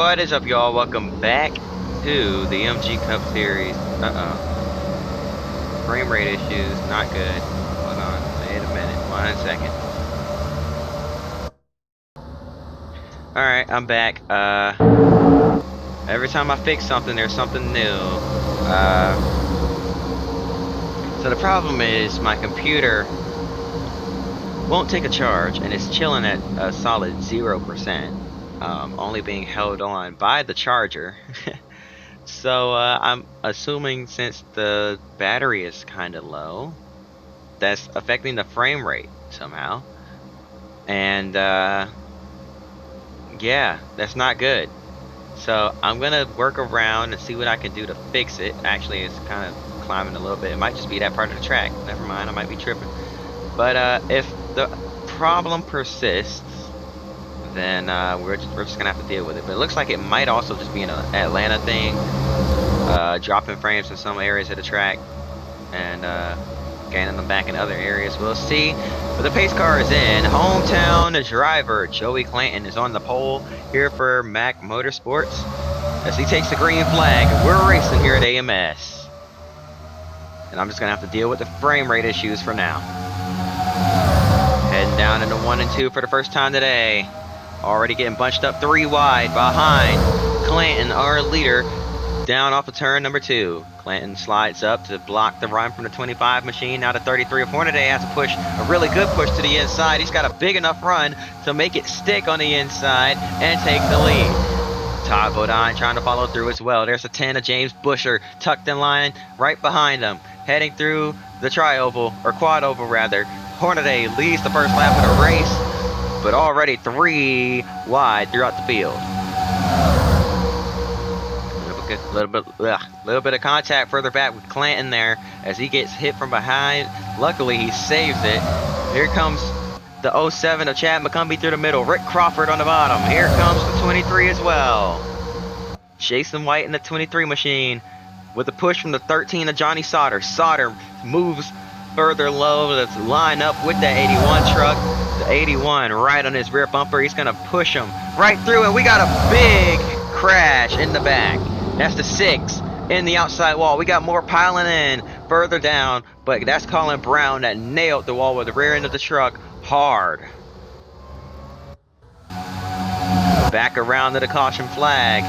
What is up, y'all? Welcome back to the MG Cup Series. Frame rate issues, not good. Hold on, wait a minute, 1 second. Alright, I'm back. Every time I fix something, there's something new. So the problem is my computer won't take a charge, and it's chilling at a solid 0%. Only being held on by the charger. So I'm assuming since the battery is kind of low, that's affecting the frame rate somehow. And yeah, that's not good. So I'm gonna work around and see what I can do to fix it. Actually, it's kind of climbing a little bit. It might just be that part of the track. Never mind, I might be tripping. But if the problem persists, then we're just gonna have to deal with it. But it looks like it might also just be an Atlanta thing. Dropping frames in some areas of the track and gaining them back in other areas. We'll see. But the pace car is in. Hometown driver Joey Clanton is on the pole here for Mac Motorsports as he takes the green flag. We're racing here at AMS. And I'm just going to have to deal with the frame rate issues for now. Heading down into 1 and 2 for the first time today. Already getting bunched up 3 wide behind Clanton, our leader. Down off of turn number 2. Clanton slides up to block the run from the 25 machine. Now the 33 of Hornaday has to push a really good push to the inside. He's got a big enough run to make it stick on the inside and take the lead. Todd Bodine trying to follow through as well. There's a 10 of James Busher tucked in line right behind him. Heading through the tri-oval, or quad-oval rather. Hornaday leads the first lap of the race, but already 3 wide throughout the field. Little bit of contact further back with Clanton there as he gets hit from behind. Luckily, he saves it. Here comes the 07 of Chad McCumbee through the middle. Rick Crawford on the bottom. Here comes the 23 as well. Jason White in the 23 machine with a push from the 13 of Johnny Sauter. Sauter moves further low to line up with that 81 truck. The 81 right on his rear bumper. He's going to push him right through, and we got a big crash in the back. That's the 6 in the outside wall. We got more piling in further down, but that's Colin Brown that nailed the wall with the rear end of the truck hard. Back around to the caution flag.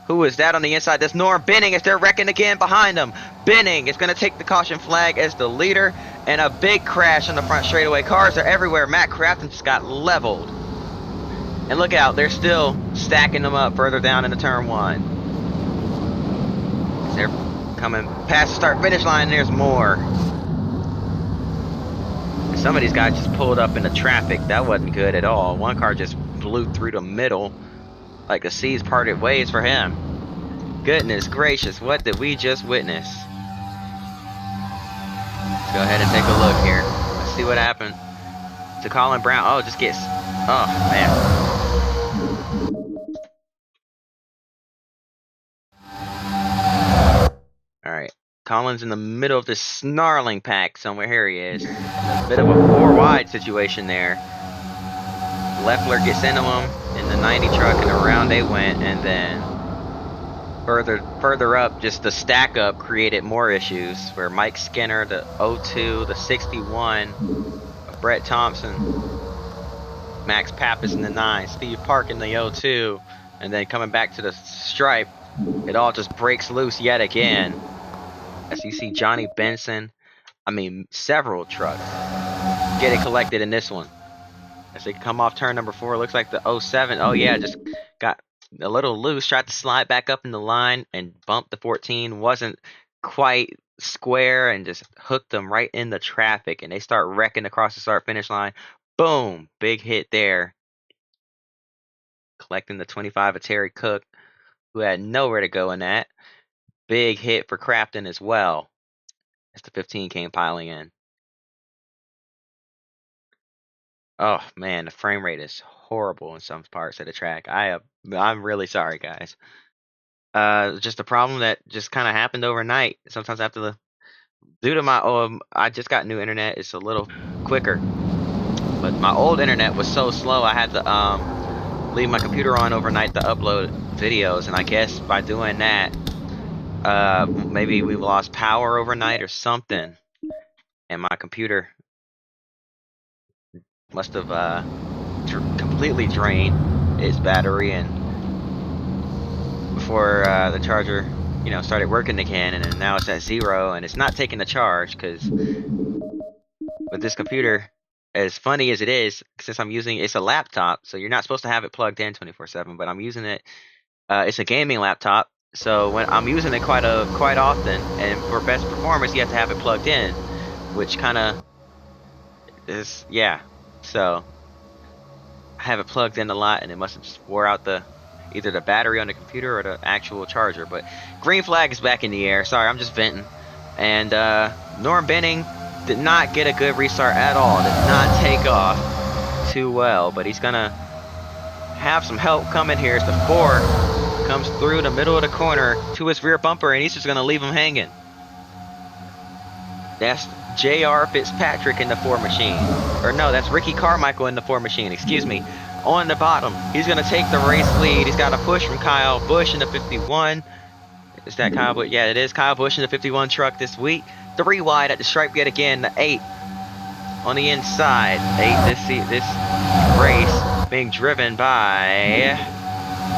Who is that on the inside? That's Norm Benning as they're wrecking again behind him. Benning is going to take the caution flag as the leader, and a big crash on the front straightaway. Cars are everywhere. Matt Crafton just got leveled. And look out, they're still stacking them up further down into turn 1. They're coming past the start finish line, and there's more. And some of these guys just pulled up into traffic. That wasn't good at all. One car just blew through the middle like the seas parted ways for him. Goodness gracious, what did we just witness? Let's go ahead and take a look here. Let's see what happened to Colin Brown. Oh, just gets... Oh, man. Alright, Colin's in the middle of this snarling pack somewhere. Here he is. A bit of a 4 wide situation there. Leffler gets into him in the 90 truck, and around they went, and then further up, just the stack up created more issues where Mike Skinner, the 02, the 61, Brett Thompson, Max Pappas in the 9, Steve Park in the 02, and then coming back to the stripe, it all just breaks loose yet again. As you see Johnny Benson, several trucks get it collected in this one. As they come off turn number 4, looks like the 07, oh yeah, just got a little loose, tried to slide back up in the line and bumped the 14, wasn't quite square, and just hooked them right in the traffic, and they start wrecking across the start finish line. Boom, big hit there. Collecting the 25 of Terry Cook, who had nowhere to go in that. Big hit for Crafton as well, as the 15 came piling in. Oh man, the frame rate is horrible in some parts of the track. I'm really sorry, guys. Just a problem that just kind of happened overnight. Sometimes after due to my I just got new internet, it's a little quicker. But my old internet was so slow, I had to leave my computer on overnight to upload videos, and I guess by doing that, maybe we lost power overnight or something, and my computer must have completely drained its battery, and before the charger, started working again, and then now it's at 0, and it's not taking the charge because with this computer, as funny as it is, since it's a laptop, so you're not supposed to have it plugged in 24/7, but I'm using it. It's a gaming laptop, so when I'm using it quite often, and for best performance, you have to have it plugged in, which kind of is, yeah. So I have it plugged in a lot, and it must have just wore out either the battery on the computer or the actual charger. But green flag is back in the air. Sorry, I'm just venting. And Norm Benning did not get a good restart at all. Did not take off too well, but he's gonna have some help coming here as the 4 comes through the middle of the corner to his rear bumper, and he's just gonna leave him hanging. That's J.R. Fitzpatrick in the 4 machine. Or no, that's Ricky Carmichael in the 4 machine, excuse me. On the bottom, he's gonna take the race lead. He's got a push from Kyle Busch in the 51. Is that Kyle Busch? Yeah, it is Kyle Busch in the 51 truck this week. 3 wide at the stripe yet again. The 8 on the inside. 8 this race being driven by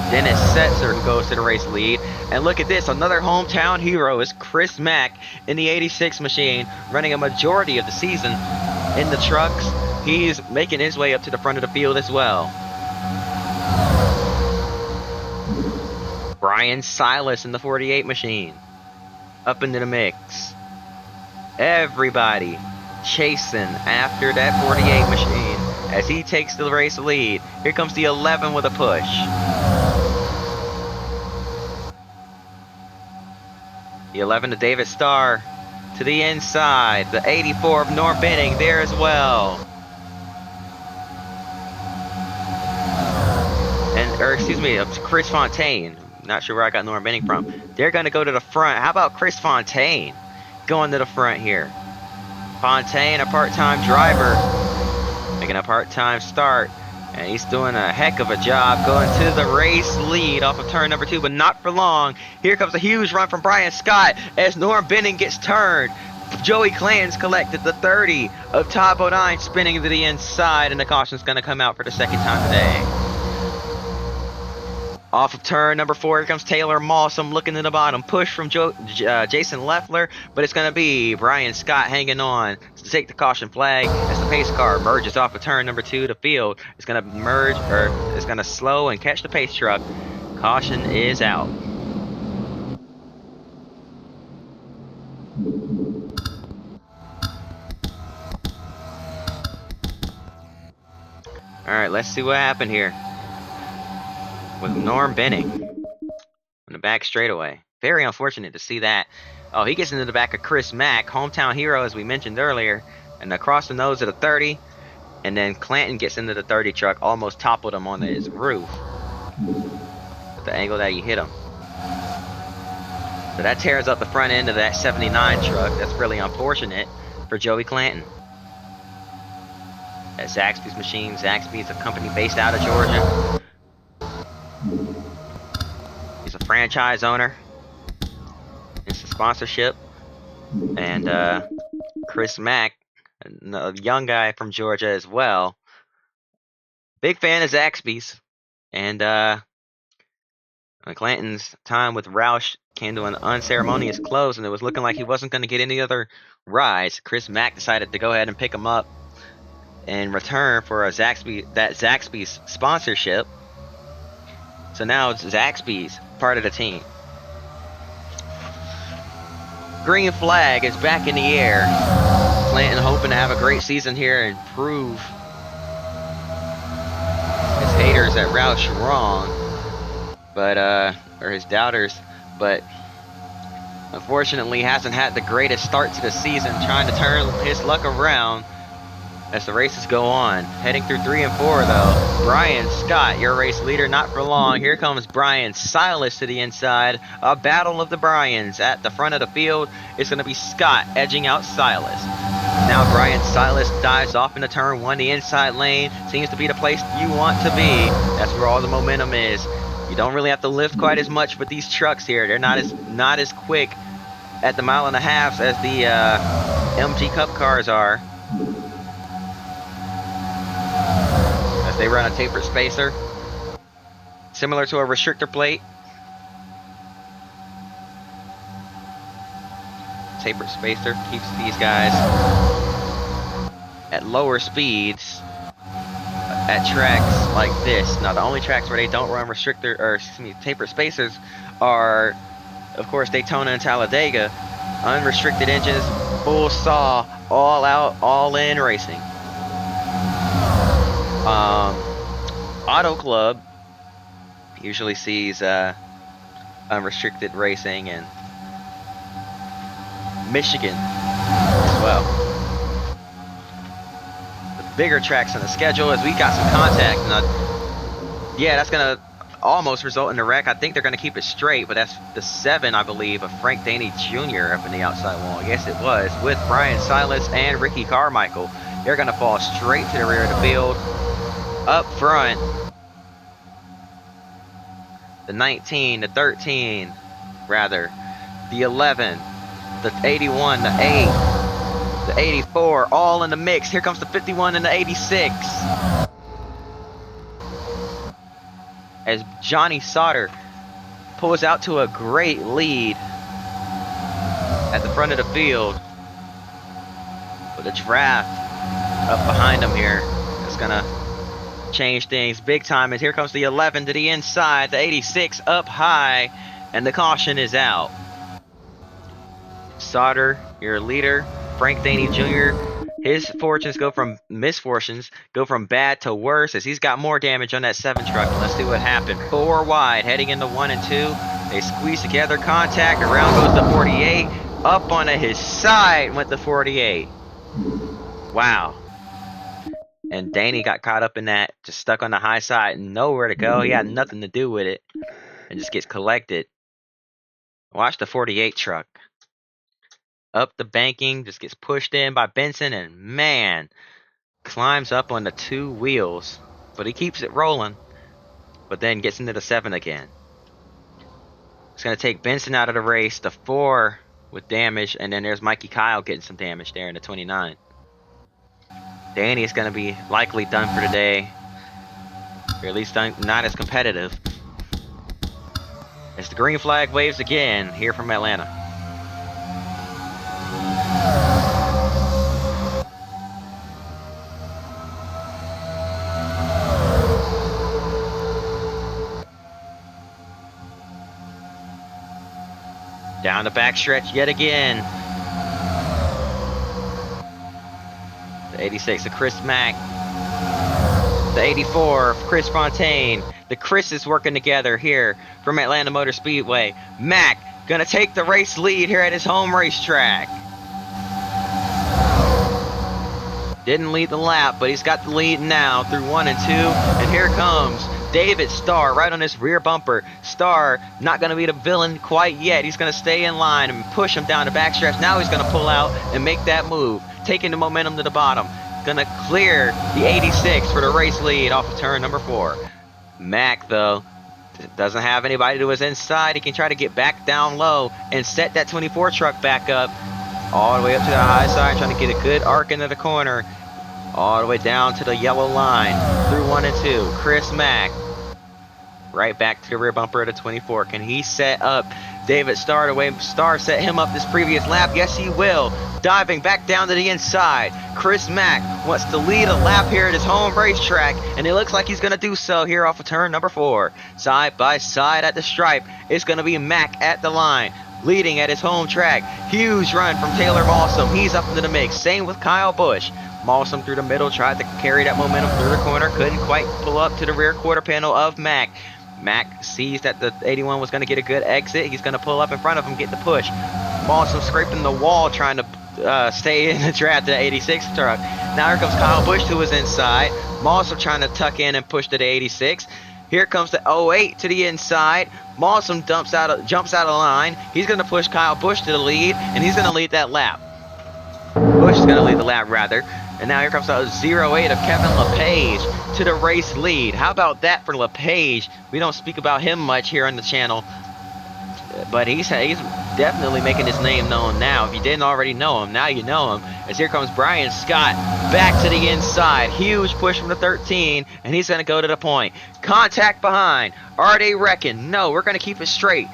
Dennis Setzer, who goes to the race lead. And look at this, another hometown hero is Chris Mack in the 86 machine, running a majority of the season in the trucks. He's making his way up to the front of the field as well. Brian Silas in the 48 machine, up into the mix. Everybody chasing after that 48 machine as he takes the race lead. Here comes the 11 with a push. The 11 to David Starr to the inside. The 84 of Norm Benning there as well. Excuse me, Chris Fontaine. Not sure where I got Norm Benning from. They're going to go to the front. How about Chris Fontaine going to the front here? Fontaine, a part-time driver, making a part-time start. And he's doing a heck of a job going to the race lead off of turn number 2, but not for long. Here comes a huge run from Brian Scott as Norm Benning gets turned. Joey Clanton's collected the 30 of Todd Bodine, spinning to the inside, and the caution's going to come out for the second time today. Off of turn number 4, here comes Taylor Mossam looking to the bottom. Push from Jason Leffler, but it's going to be Brian Scott hanging on to take the caution flag as the pace car merges off of turn number 2. The field is going to merge, or it's going to slow and catch the pace truck. Caution is out. All right, let's see what happened here with Norm Benning on the back straightaway. Very unfortunate to see that. Oh, he gets into the back of Chris Mack, hometown hero, as we mentioned earlier, and across the nose of the 30. And then Clanton gets into the 30 truck, almost toppled him on his roof with the angle that he hit him. So that tears up the front end of that 79 truck. That's really unfortunate for Joey Clanton. At Zaxby's machine. Zaxby's a company based out of Georgia. He's a franchise owner. It's a sponsorship. And Chris Mack, a young guy from Georgia as well. Big fan of Zaxby's. And Clanton's time with Roush came to an unceremonious close, and it was looking like he wasn't going to get any other rides. Chris Mack decided to go ahead and pick him up in return for Zaxby's sponsorship. So now it's Zaxby's part of the team. Green flag is back in the air. Clanton hoping to have a great season here and prove his haters at Roush wrong, but or his doubters, but unfortunately hasn't had the greatest start to the season, trying to turn his luck around as the races go on. Heading through 3 and 4 though. Brian Scott, your race leader, not for long. Here comes Brian Silas to the inside. A battle of the Bryans at the front of the field. It's going to be Scott edging out Silas. now Brian Silas dives off into turn 1. The inside lane seems to be the place you want to be. That's where all the momentum is. You don't really have to lift quite as much with these trucks here. They're not as quick at the 1.5 miles as the MG Cup cars are. As they run a tapered spacer, similar to a restrictor plate. Tapered spacer keeps these guys at lower speeds at tracks like this. Now, the only tracks where they don't run restrictor or tapered spacers are, of course, Daytona and Talladega. Unrestricted engines, full saw, all out, all in racing. Auto Club usually sees unrestricted racing in Michigan as well. The bigger tracks on the schedule as we got some contact. Now, yeah, that's gonna almost result in a wreck. I think they're gonna keep it straight, but that's the 7, I believe, of Frank Daney Jr. up in the outside wall. Yes, it was, with Brian Silas and Ricky Carmichael. They're gonna fall straight to the rear of the field. Up front, the 19, the 13, rather, the 11, the 81, the 8, the 84, all in the mix. Here comes the 51 and the 86. As Johnny Sauter pulls out to a great lead at the front of the field, with a draft up behind him here, it's gonna change things big time. As here comes the 11 to the inside, the 86 up high, and the caution is out. Sauter, your leader, Frank Daney Jr., his misfortunes go from bad to worse as he's got more damage on that 7 truck. Let's see what happened. 4 wide, heading into 1 and 2. They squeeze together, contact, around goes the 48. Up onto his side went the 48. Wow. And Daney got caught up in that, just stuck on the high side, nowhere to go. He had nothing to do with it, and just gets collected. Watch the 48 truck. Up the banking, just gets pushed in by Benson, and man, climbs up on the 2 wheels. But he keeps it rolling, but then gets into the 7 again. It's going to take Benson out of the race, the 4 with damage, and then there's Mikey Kyle getting some damage there in the 29. Daney is going to be likely done for today, or at least not as competitive. As the green flag waves again here from Atlanta. Down the backstretch yet again. The 86 of Chris Mack. The 84 of Chris Fontaine. The Chris is working together here from Atlanta Motor Speedway. Mack gonna take the race lead here at his home racetrack. Didn't lead the lap, but he's got the lead now through 1 and 2. And here comes David Starr right on his rear bumper. Starr not going to be the villain quite yet. He's going to stay in line and push him down the backstretch. Now he's going to pull out and make that move, taking the momentum to the bottom. Going to clear the 86 for the race lead off of turn number 4. Mack, though, doesn't have anybody to his inside. He can try to get back down low and set that 24 truck back up. All the way up to the high side, trying to get a good arc into the corner. All the way down to the yellow line. Through 1 and 2. Chris Mack. Right back to the rear bumper of the 24. Can he set up David Starr the way Starr set him up this previous lap? Yes, he will. Diving back down to the inside. Chris Mack wants to lead a lap here at his home racetrack, and it looks like he's going to do so here off of turn number 4. Side by side at the stripe. It's going to be Mack at the line, leading at his home track. Huge run from Taylor Mawsum. He's up into the mix. Same with Kyle Busch. Mawsum through the middle, tried to carry that momentum through the corner. Couldn't quite pull up to the rear quarter panel of Mack. Mack sees that the 81 was going to get a good exit. He's going to pull up in front of him, get the push. Mawsum scraping the wall, trying to stay in the draft to the 86 truck. Now here comes Kyle Busch to his inside. Mawsum trying to tuck in and push to the 86. Here comes the 08 to the inside. Mawsum jumps out of line. He's going to push Kyle Busch to the lead, and he's going to lead that lap. Busch Busch is going to lead the lap, rather. And now here comes the 08 of Kevin LePage to the race lead. How about that for LePage? We don't speak about him much here on the channel, but he's definitely making his name known now. If you didn't already know him, now you know him. As here comes Brian Scott back to the inside. Huge push from the 13, and he's going to go to the point. Contact behind. Are they wrecking? No, we're going to keep it straight.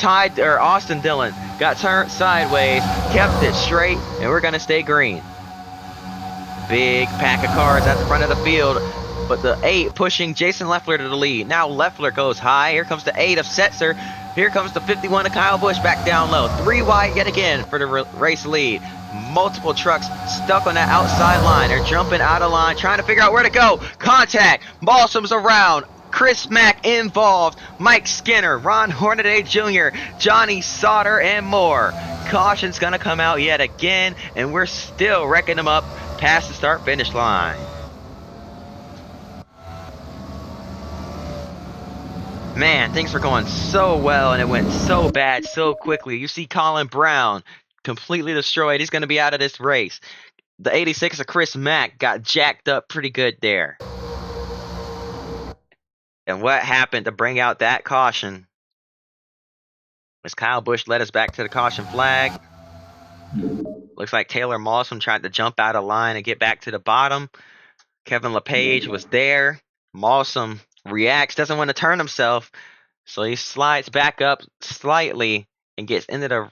Austin Dillon got turned sideways, kept it straight, and we're going to stay green. Big pack of cars at the front of the field, but the 8 pushing Jason Leffler to the lead. Now Leffler goes high. Here comes the 8 of Setzer. Here comes the 51 of Kyle Busch back down low. 3 wide yet again for the race lead. Multiple trucks stuck on that outside line. They're jumping out of line, trying to figure out where to go. Contact. Balsam's around. Chris Mack involved. Mike Skinner, Ron Hornaday Jr., Johnny Sauter, and more. Caution's going to come out yet again, and we're still wrecking them up past the start-finish line. Man, things were going so well, and it went so bad so quickly. You see Colin Brown completely destroyed. He's going to be out of this race. The 86 of Chris Mack got jacked up pretty good there. And what happened to bring out that caution? As Kyle Busch led us back to the caution flag. Looks like Taylor Mawson tried to jump out of line and get back to the bottom. Kevin LePage was there. Mawson reacts, doesn't want to turn himself, so he slides back up slightly and gets into the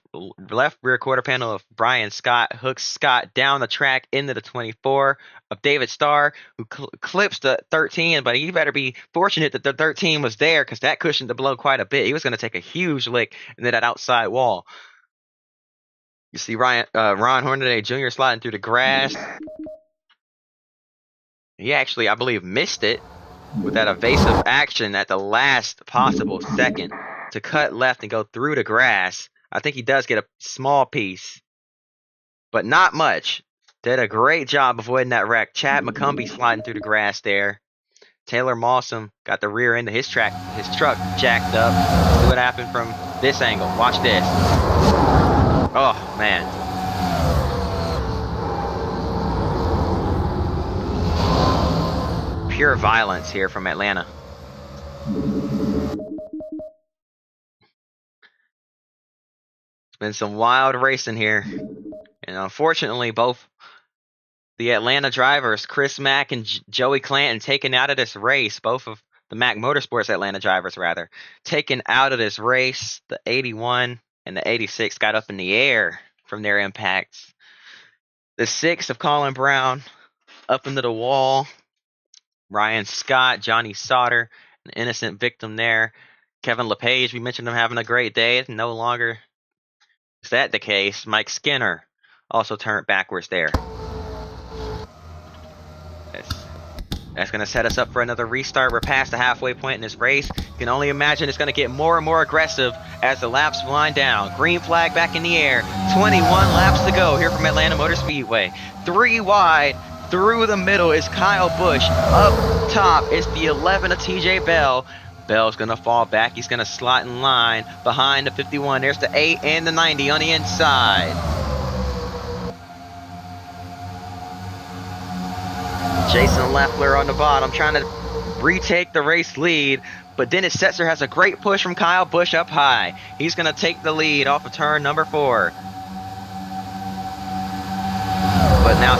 left rear quarter panel of Brian Scott, hooks Scott down the track into the 24 of David Starr, who clips the 13, but he better be fortunate that the 13 was there, because that cushioned the blow quite a bit. He was going to take a huge lick into that outside wall. You see Ron Hornaday Jr. sliding through the grass. He actually, I believe, missed it with that evasive action at the last possible second to cut left and go through the grass. I think he does get a small piece, but not much. Did a great job avoiding that wreck. Chad McCumbee sliding through the grass there. Taylor Mawson got the rear end of his truck jacked up. Let's see what happened from this angle. Watch this. Oh, man. Pure violence here from Atlanta. It's been some wild racing here. And unfortunately, both the Atlanta drivers, Chris Mack and Joey Clanton, taken out of this race. Both of the Mack Motorsports Atlanta drivers, rather, taken out of this race. The 81 and the 86 got up in the air from their impacts. The 6 of Colin Brown up into the wall. Ryan Scott, Johnny Sauter, an innocent victim there. Kevin LePage, we mentioned him having a great day. No longer is that the case. Mike Skinner also turned backwards there. That's going to set us up for another restart. We're past the halfway point in this race. You can only imagine it's going to get more and more aggressive as the laps wind down. Green flag back in the air. 21 laps to go here from Atlanta Motor Speedway. 3 wide. Through the middle is Kyle Busch. Up top is the 11 of TJ Bell. Bell's going to fall back. He's going to slot in line behind the 51. There's the 8 and the 90 on the inside. Jason Leffler on the bottom trying to retake the race lead. But Dennis Setzer has a great push from Kyle Busch up high. He's going to take the lead off of turn number 4. But now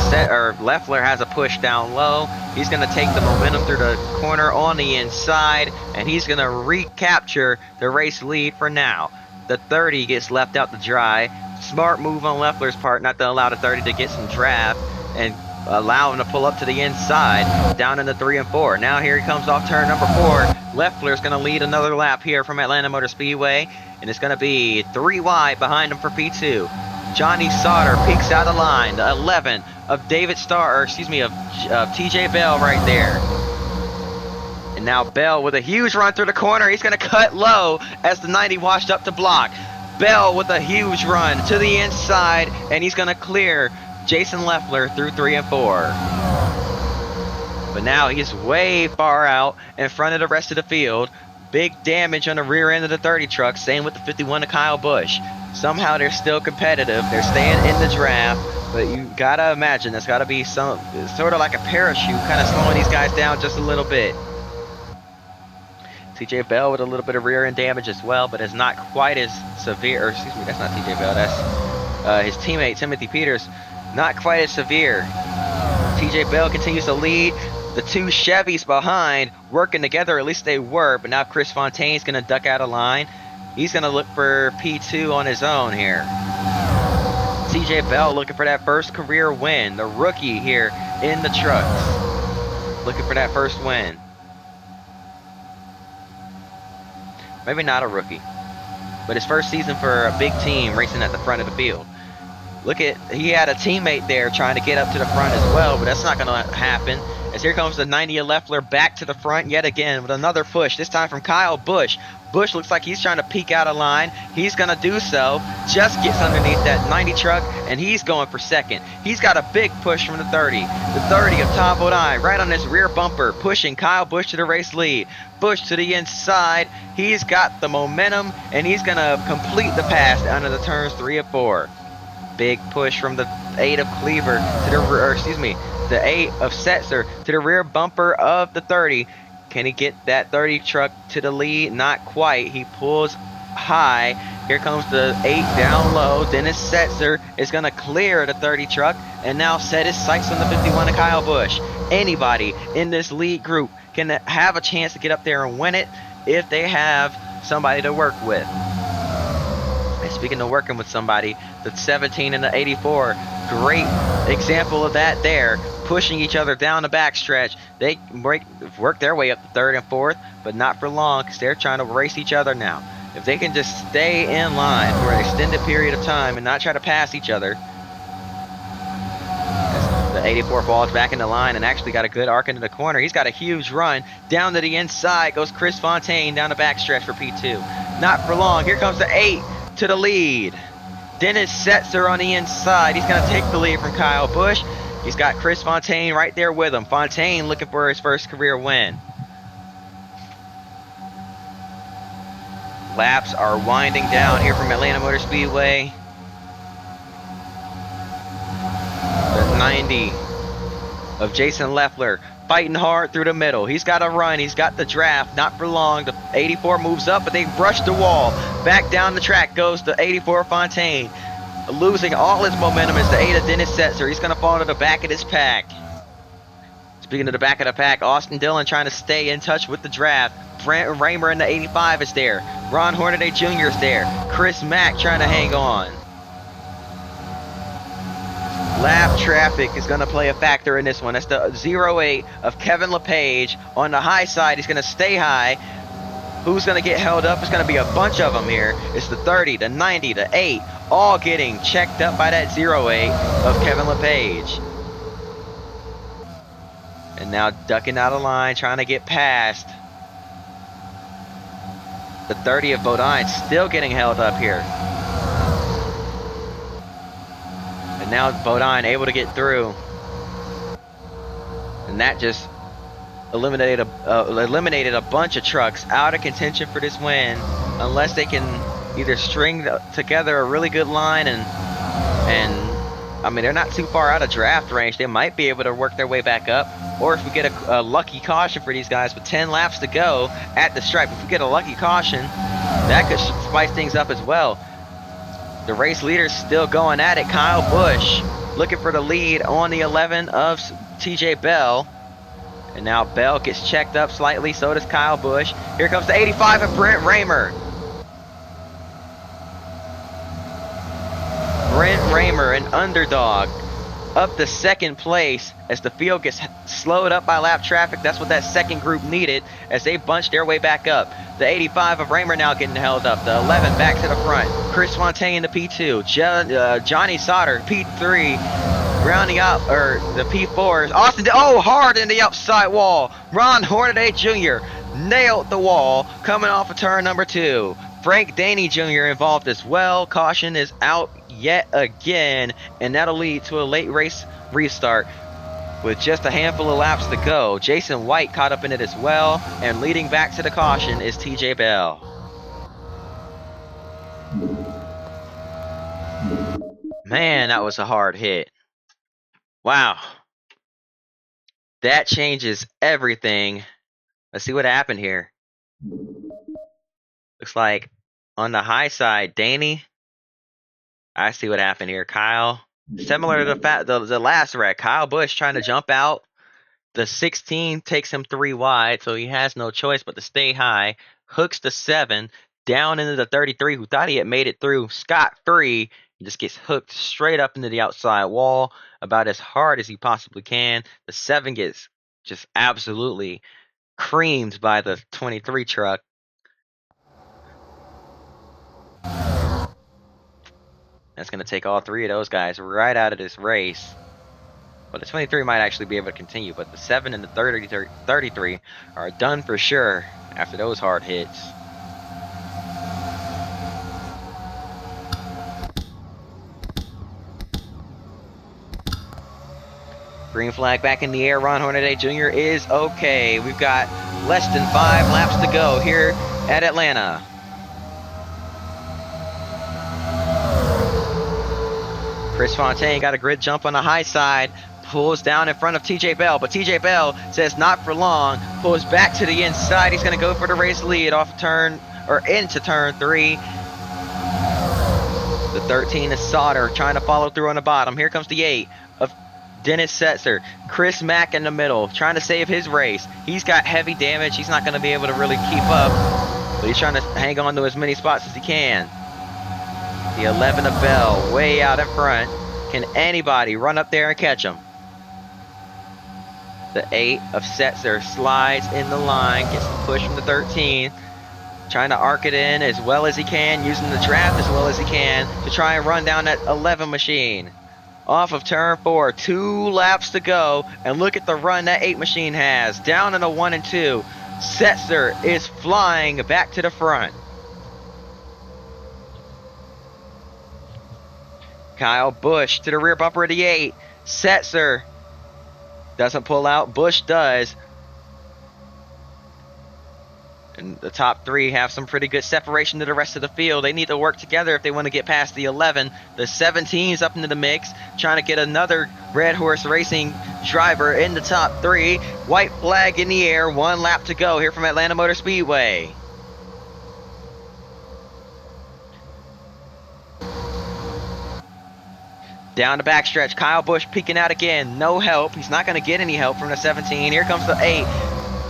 Leffler has a push down low. He's going to take the momentum through the corner on the inside, and he's going to recapture the race lead for now. The 30 gets left out to dry. Smart move on Leffler's part not to allow the 30 to get some draft and allow him to pull up to the inside down in the 3 and 4. Now here he comes off turn number 4. Leffler's going to lead another lap here from Atlanta Motor Speedway, and it's going to be 3 wide behind him for P2. Johnny Sauter peeks out of line. The 11 of David Starr, of TJ Bell right there. And now Bell with a huge run through the corner. He's going to cut low as the 90 washed up to block. Bell with a huge run to the inside, and he's going to clear Jason Leffler through 3 and 4. But now he's way far out in front of the rest of the field. Big damage on the rear end of the 30 truck. Same with the 51 of Kyle Busch. Somehow they're still competitive. They're staying in the draft. But you gotta imagine there's gotta be some sort of like a parachute kind of slowing these guys down just a little bit. TJ Bell with a little bit of rear end damage as well, but it's not quite as severe. Or excuse me, that's not TJ Bell. That's his teammate Timothy Peters. Not quite as severe. TJ Bell continues to lead. The two Chevys behind working together, at least they were, but now Chris Fontaine's going to duck out of line. He's going to look for P2 on his own here. TJ Bell looking for that first career win. The rookie here in the trucks. Looking for that first win. Maybe not a rookie, but his first season for a big team racing at the front of the field. Look at, he had a teammate there trying to get up to the front as well, but that's not going to happen. As here comes the 90 of Leffler back to the front yet again with another push, this time from Kyle Busch. Busch looks like he's trying to peek out of line. He's going to do so. Just gets underneath that 90 truck, and he's going for second. He's got a big push from the 30. The 30 of Tom Bodine right on his rear bumper, pushing Kyle Busch to the race lead. Busch to the inside. He's got the momentum, and he's going to complete the pass under the turns 3 and 4. Big push from the 8 of Cleaver to the rear, the 8 of Setzer to the rear bumper of the 30. Can he get that 30 truck to the lead? Not quite. He pulls high. Here comes the 8 down low. Dennis Setzer is going to clear the 30 truck and now set his sights on the 51 of Kyle Busch. Anybody in this lead group can have a chance to get up there and win it if they have somebody to work with. And speaking of working with somebody, the 17 and the 84, great example of that there, pushing each other down the backstretch. They work their way up the 3rd and 4th, but not for long because they're trying to race each other now. If they can just stay in line for an extended period of time and not try to pass each other. The 84 falls back in the line and actually got a good arc into the corner. He's got a huge run. Down to the inside goes Chris Fontaine down the backstretch for P2. Not for long. Here comes the 8 to the lead. Dennis Setzer on the inside. He's going to take the lead from Kyle Busch. He's got Chris Fontaine right there with him. Fontaine looking for his first career win. Laps are winding down here from Atlanta Motor Speedway. The 90 of Jason Leffler fighting hard through the middle. He's got a run. He's got the draft. Not for long. The 84 moves up, but they brush the wall. Back down the track goes the 84 Fontaine. Losing all his momentum is the 8 of Dennis Setzer. He's going to fall to the back of this pack. Speaking of the back of the pack, Austin Dillon trying to stay in touch with the draft. Brent Raymer in the 85 is there. Ron Hornaday Jr. is there. Chris Mack trying to hang on. Lap traffic is going to play a factor in this one. That's the 08 of Kevin LePage. On the high side, he's going to stay high. Who's going to get held up? It's going to be a bunch of them here. It's the 30, the 90, the 8, all getting checked up by that 08 of Kevin LePage. And now ducking out of line, trying to get past. The 30 of Bodine still getting held up here. And now Bodine able to get through. And that just eliminated a bunch of trucks out of contention for this win, unless they can either string together a really good line and I mean, they're not too far out of draft range. They might be able to work their way back up, or if we get a lucky caution for these guys with 10 laps to go at the stripe, if we get a lucky caution, that could spice things up as well. The race leader's still going at it. Kyle Busch looking for the lead on the 11 of TJ Bell. And now Bell gets checked up slightly, so does Kyle Busch. Here comes the 85 of Brent Raymer. Brent Raymer, an underdog, up to second place as the field gets slowed up by lap traffic. That's what that second group needed as they bunched their way back up. The 85 of Raymer now getting held up. The 11 back to the front. Chris Fontaine, the P2. Johnny Sauter, P3. Rounding up, or the P4s. Austin, hard in the outside wall. Ron Hornaday Jr. nailed the wall coming off of turn number 2. Frank Daney Jr. involved as well. Caution is out yet again, and that'll lead to a late race restart with just a handful of laps to go. Jason White caught up in it as well, and leading back to the caution is TJ Bell. Man, that was a hard hit. Wow. That changes everything. Let's see what happened here. Looks like on the high side, Danny. I see what happened here. Kyle. Similar to the last wreck. Kyle Busch trying to jump out. The 16 takes him 3 wide, so he has no choice but to stay high. Hooks the 7 down into the 33, who thought he had made it through scot-free. He just gets hooked straight up into the outside wall about as hard as he possibly can. The 7 gets just absolutely creamed by the 23 truck. That's going to take all 3 of those guys right out of this race. But the 23 might actually be able to continue, but the 7 and the 33 are done for sure after those hard hits. Green flag back in the air. Ron Hornaday Jr. is okay. We've got less than 5 laps to go here at Atlanta. Chris Fontaine got a grid jump on the high side. Pulls down in front of TJ Bell, but TJ Bell says not for long. Pulls back to the inside. He's going to go for the race lead off turn, or into turn 3. The 13 is Sauter trying to follow through on the bottom. Here comes the 8 of Dennis Setzer. Chris Mack in the middle trying to save his race. He's got heavy damage. He's not going to be able to really keep up, but he's trying to hang on to as many spots as he can. The 11 of Bell way out in front. Can anybody run up there and catch him? The 8 of Setzer slides in the line, gets the push from the 13, trying to arc it in as well as he can, using the draft as well as he can to try and run down that 11 machine. Off of turn 4, 2 laps to go, and look at the run that 8 machine has. Down in the 1 and 2, Setzer is flying back to the front. Kyle Busch to the rear bumper of the 8. Setzer doesn't pull out. Busch does. And the top 3 have some pretty good separation to the rest of the field. They need to work together if they want to get past the 11. The 17's up into the mix, trying to get another Red Horse Racing driver in the top 3. White flag in the air. 1 lap to go here from Atlanta Motor Speedway. Down the backstretch, Kyle Busch peeking out again. No help. He's not going to get any help from the 17. Here comes the 8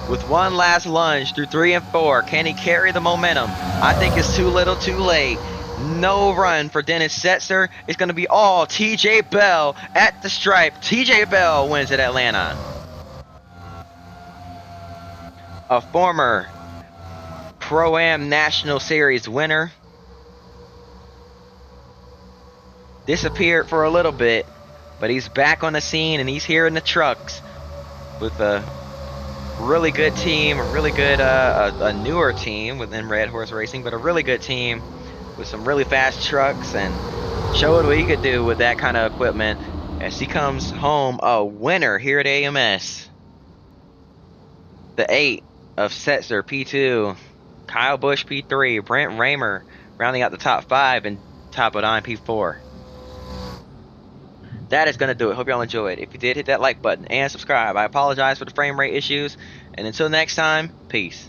with 1 last lunge through 3 and 4. Can he carry the momentum? I think it's too little too late. No run for Dennis Setzer. It's going to be all TJ Bell at the stripe. TJ Bell wins at Atlanta. A former Pro-Am National Series winner. Disappeared for a little bit, but he's back on the scene and he's here in the trucks with a really good team, a really good a newer team within Red Horse Racing, but a really good team with some really fast trucks, and showed what he could do with that kind of equipment as he comes home a winner here at AMS. The 8 of Setzer P2, Kyle Busch P3, Brent Raymer rounding out the top 5, and top of 9 P4. That is going to do it. Hope y'all enjoyed. If you did, hit that like button and subscribe. I apologize for the frame rate issues. And until next time, peace.